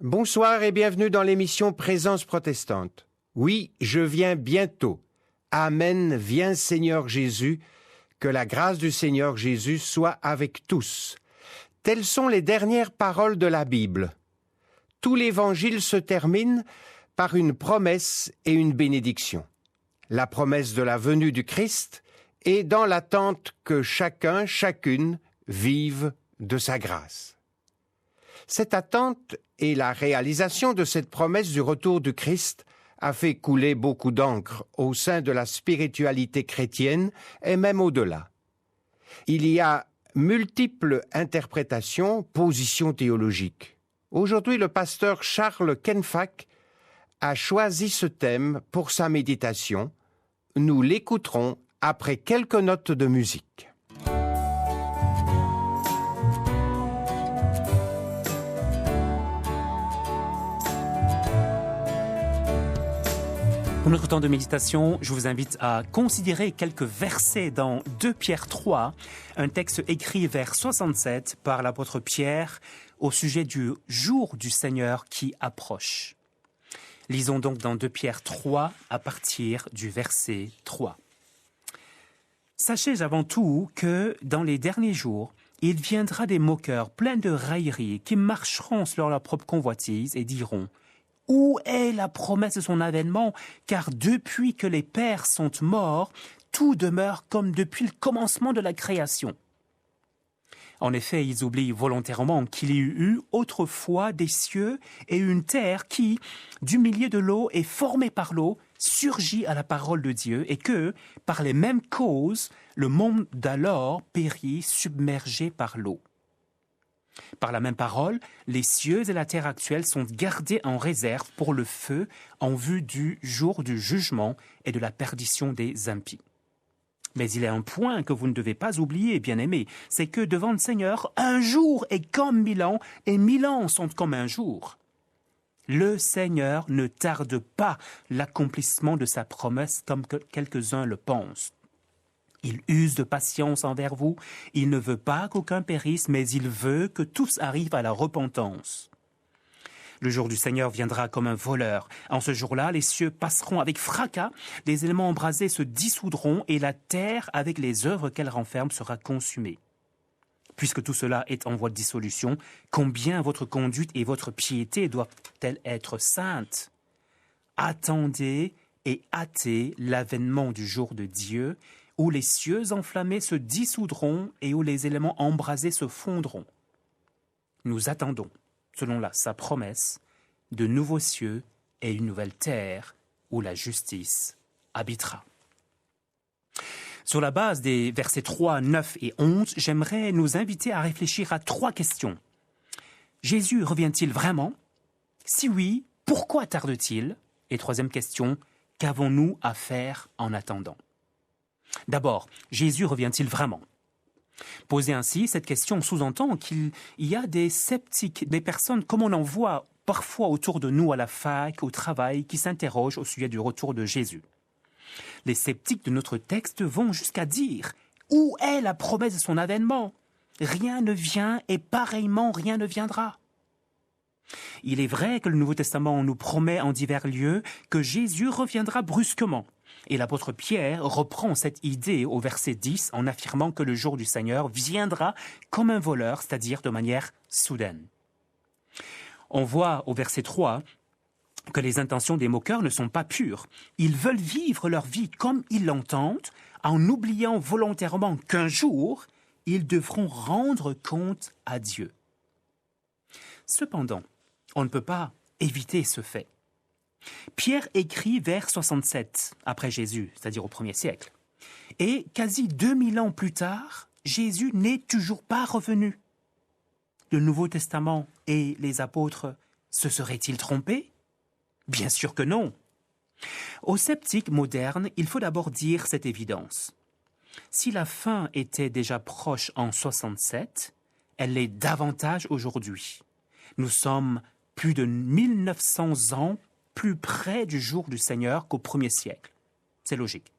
Bonsoir et bienvenue dans l'émission Présence protestante. Oui, je viens bientôt. Amen, viens Seigneur Jésus, que la grâce du Seigneur Jésus soit avec tous. Telles sont les dernières paroles de la Bible. Tout l'Évangile se termine par une promesse et une bénédiction. La promesse de la venue du Christ et dans l'attente que chacun, chacune vive de sa grâce. Cette attente et la réalisation de cette promesse du retour du Christ a fait couler beaucoup d'encre au sein de la spiritualité chrétienne et même au-delà. Il y a multiples interprétations, positions théologiques. Aujourd'hui, le pasteur Charles Kenfack a choisi ce thème pour sa méditation. Nous l'écouterons après quelques notes de musique. Pour notre temps de méditation, je vous invite à considérer quelques versets dans 2 Pierre 3, un texte écrit vers 67 par l'apôtre Pierre au sujet du jour du Seigneur qui approche. Lisons donc dans 2 Pierre 3 à partir du verset 3. Sachez avant tout que dans les derniers jours, il viendra des moqueurs pleins de railleries qui marcheront selon leur propre convoitise et diront « Où est la promesse de son avènement? Car depuis que les pères sont morts, tout demeure comme depuis le commencement de la création. » En effet, ils oublient volontairement qu'il y eut autrefois des cieux et une terre qui, du milieu de l'eau et formée par l'eau, surgit à la parole de Dieu et que, par les mêmes causes, le monde d'alors périt submergé par l'eau. Par la même parole, les cieux et la terre actuelle sont gardés en réserve pour le feu en vue du jour du jugement et de la perdition des impies. Mais il y a un point que vous ne devez pas oublier, bien-aimés, c'est que devant le Seigneur, un jour est comme 1000 ans et 1000 ans sont comme un jour. Le Seigneur ne tarde pas l'accomplissement de sa promesse comme quelques-uns le pensent. Il use de patience envers vous, il ne veut pas qu'aucun périsse, mais il veut que tous arrivent à la repentance. Le jour du Seigneur viendra comme un voleur. En ce jour-là, les cieux passeront avec fracas, les éléments embrasés se dissoudront et la terre, avec les œuvres qu'elle renferme, sera consumée. Puisque tout cela est en voie de dissolution, combien votre conduite et votre piété doivent-elles être saintes? Attendez et hâtez l'avènement du jour de Dieu, où les cieux enflammés se dissoudront et où les éléments embrasés se fondront. Nous attendons, selon sa promesse, de nouveaux cieux et une nouvelle terre où la justice habitera. Sur la base des versets 3, 9 et 11, j'aimerais nous inviter à réfléchir à 3 questions. Jésus revient-il vraiment? Si oui, pourquoi tarde-t-il? Et 3e question, qu'avons-nous à faire en attendant? D'abord, Jésus revient-il vraiment? Posée ainsi, cette question sous-entend qu'il y a des sceptiques, des personnes comme on en voit parfois autour de nous à la fac, au travail, qui s'interrogent au sujet du retour de Jésus. Les sceptiques de notre texte vont jusqu'à dire « Où est la promesse de son avènement? Rien ne vient et pareillement rien ne viendra. » Il est vrai que le Nouveau Testament nous promet en divers lieux que Jésus reviendra brusquement. Et l'apôtre Pierre reprend cette idée au verset 10 en affirmant que le jour du Seigneur viendra comme un voleur, c'est-à-dire de manière soudaine. On voit au verset 3 que les intentions des moqueurs ne sont pas pures. Ils veulent vivre leur vie comme ils l'entendent, en oubliant volontairement qu'un jour, ils devront rendre compte à Dieu. Cependant, on ne peut pas éviter ce fait. Pierre écrit vers 67 après Jésus, c'est-à-dire au 1er siècle. Et quasi 2000 ans plus tard, Jésus n'est toujours pas revenu. Le Nouveau Testament et les apôtres se seraient-ils trompés? Bien sûr que non. Aux sceptiques modernes, il faut d'abord dire cette évidence. Si la fin était déjà proche en 67, elle l'est davantage aujourd'hui. Nous sommes plus de 1900 ans plus près du jour du Seigneur qu'au 1er siècle. C'est logique.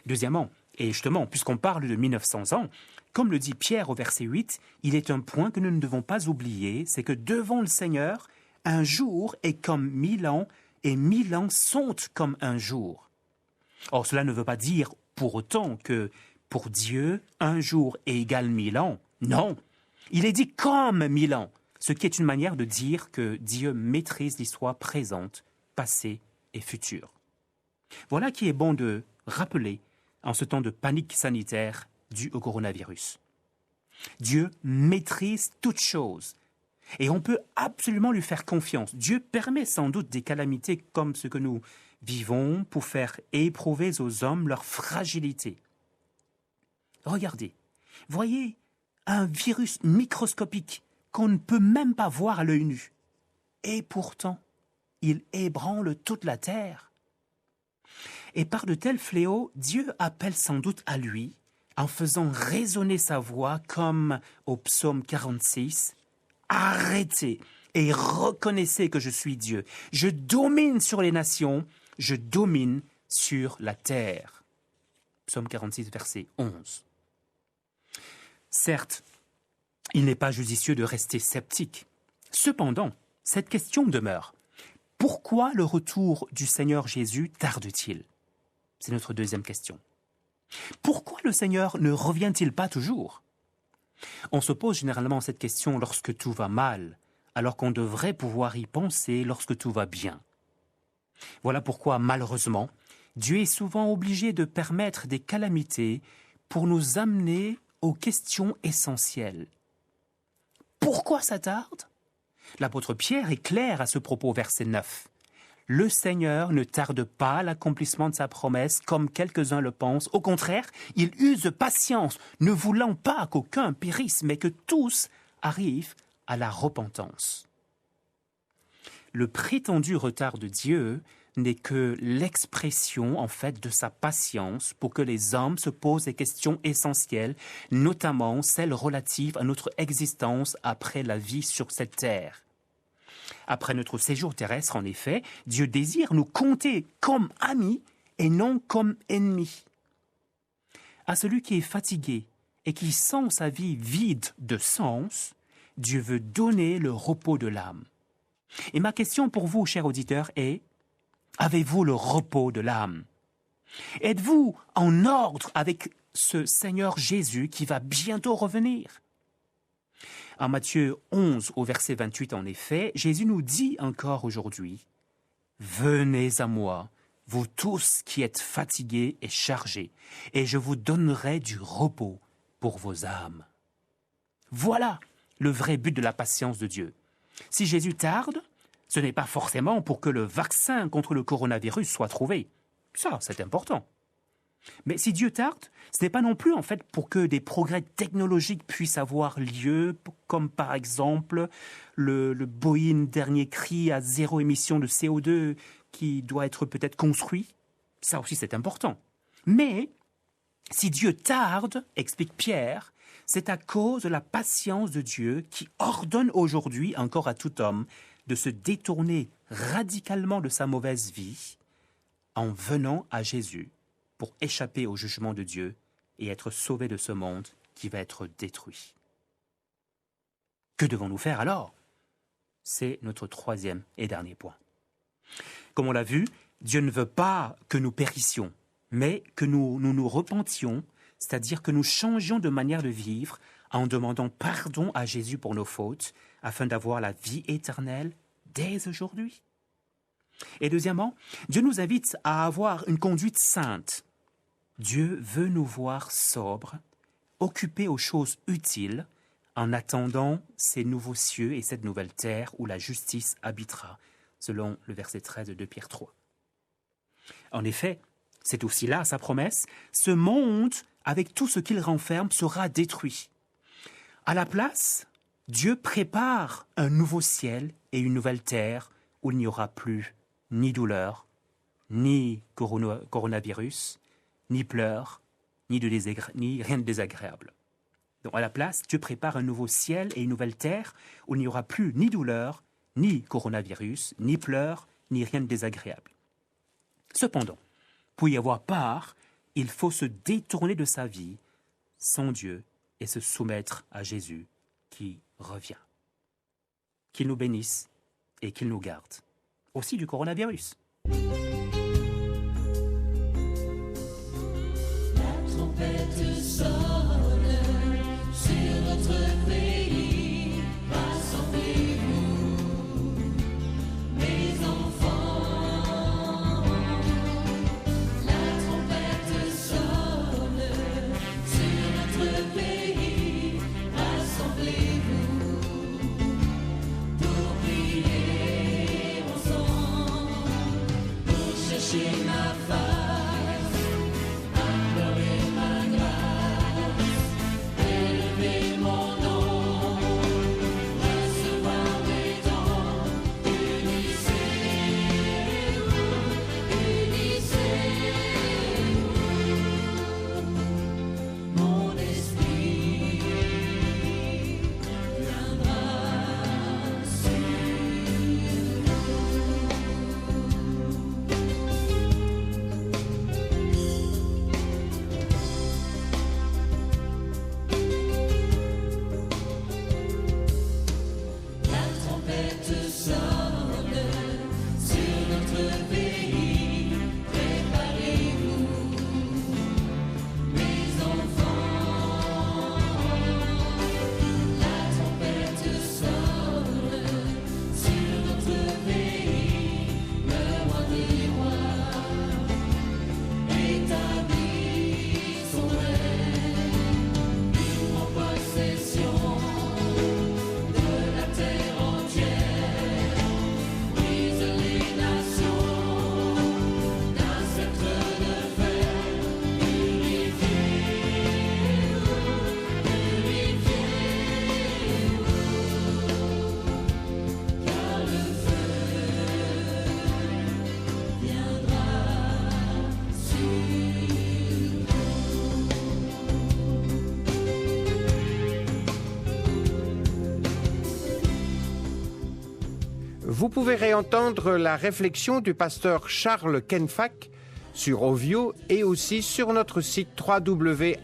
Deuxièmement, et justement, puisqu'on parle de 1900 ans, comme le dit Pierre au verset 8, il est un point que nous ne devons pas oublier, c'est que devant le Seigneur, un jour est comme 1000 ans et 1000 ans sont comme un jour. Or, cela ne veut pas dire pour autant que pour Dieu, un jour est égal 1000 ans. Non, il est dit comme 1000 ans, ce qui est une manière de dire que Dieu maîtrise l'histoire présente, passée et future. Voilà qui est bon de rappeler en ce temps de panique sanitaire due au coronavirus. Dieu maîtrise toutes choses et on peut absolument lui faire confiance. Dieu permet sans doute des calamités comme ce que nous vivons pour faire éprouver aux hommes leur fragilité. Regardez, voyez un virus microscopique qu'on ne peut même pas voir à l'œil nu. Et pourtant, il ébranle toute la terre. Et par de tels fléaux, Dieu appelle sans doute à lui, en faisant résonner sa voix comme au psaume 46, « Arrêtez et reconnaissez que je suis Dieu. Je domine sur les nations, je domine sur la terre. » Psaume 46, verset 11. Certes, il n'est pas judicieux de rester sceptique. Cependant, cette question demeure. Pourquoi le retour du Seigneur Jésus tarde-t-il? C'est notre deuxième question. Pourquoi le Seigneur ne revient-il pas toujours? On se pose généralement cette question lorsque tout va mal, alors qu'on devrait pouvoir y penser lorsque tout va bien. Voilà pourquoi, malheureusement, Dieu est souvent obligé de permettre des calamités pour nous amener aux questions essentielles. Pourquoi ça tarde? L'apôtre Pierre est clair à ce propos, verset 9. « Le Seigneur ne tarde pas à l'accomplissement de sa promesse, comme quelques-uns le pensent. Au contraire, il use de patience, ne voulant pas qu'aucun périsse, mais que tous arrivent à la repentance. » Le prétendu retard de Dieu n'est que l'expression, en fait, de sa patience pour que les hommes se posent des questions essentielles, notamment celles relatives à notre existence après la vie sur cette terre. Après notre séjour terrestre, en effet, Dieu désire nous compter comme amis et non comme ennemis. À celui qui est fatigué et qui sent sa vie vide de sens, Dieu veut donner le repos de l'âme. Et ma question pour vous, chers auditeurs, est: avez-vous le repos de l'âme? Êtes-vous en ordre avec ce Seigneur Jésus qui va bientôt revenir? En Matthieu 11, au verset 28, en effet, Jésus nous dit encore aujourd'hui: « Venez à moi, vous tous qui êtes fatigués et chargés, et je vous donnerai du repos pour vos âmes. » Voilà le vrai but de la patience de Dieu. Si Jésus tarde, ce n'est pas forcément pour que le vaccin contre le coronavirus soit trouvé. Ça, c'est important. Mais si Dieu tarde, ce n'est pas non plus en fait pour que des progrès technologiques puissent avoir lieu, comme par exemple le Boeing dernier cri à 0 émission de CO2 qui doit être peut-être construit. Ça aussi, c'est important. Mais si Dieu tarde, explique Pierre, c'est à cause de la patience de Dieu qui ordonne aujourd'hui encore à tout homme de se détourner radicalement de sa mauvaise vie en venant à Jésus pour échapper au jugement de Dieu et être sauvé de ce monde qui va être détruit. Que devons-nous faire alors? C'est notre troisième et dernier point. Comme on l'a vu, Dieu ne veut pas que nous périssions, mais que nous repentions, c'est-à-dire que nous changions de manière de vivre en demandant pardon à Jésus pour nos fautes, afin d'avoir la vie éternelle dès aujourd'hui. Et deuxièmement, Dieu nous invite à avoir une conduite sainte. Dieu veut nous voir sobres, occupés aux choses utiles, en attendant ces nouveaux cieux et cette nouvelle terre où la justice habitera, selon le verset 13 de 2 Pierre 3. En effet, c'est aussi là sa promesse, ce monde, avec tout ce qu'il renferme, sera détruit. À la place, Dieu prépare un nouveau ciel et une nouvelle terre où il n'y aura plus ni douleur, ni coronavirus, ni pleurs, ni rien de désagréable. Donc à la place, Dieu prépare un nouveau ciel et une nouvelle terre où il n'y aura plus ni douleur, ni coronavirus, ni pleurs, ni rien de désagréable. Cependant, pour y avoir part, il faut se détourner de sa vie sans Dieu et se soumettre à Jésus qui revient. Qu'il nous bénisse et qu'il nous garde. Aussi du coronavirus. Trompette sonne sur notre pays, rassemblez-vous, mes enfants. La trompette sonne sur notre pays, rassemblez-vous, pour prier ensemble, pour chercher ma face. Vous pouvez réentendre la réflexion du pasteur Charles Kenfack sur Ovio et aussi sur notre site www.aprt.be.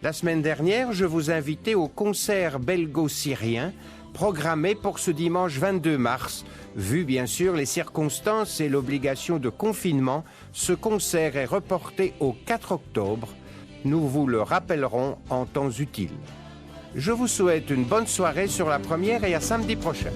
La semaine dernière, je vous invitais au concert belgo-syrien programmé pour ce dimanche 22 mars. Vu bien sûr les circonstances et l'obligation de confinement, ce concert est reporté au 4 octobre. Nous vous le rappellerons en temps utile. Je vous souhaite une bonne soirée sur la première et à samedi prochain.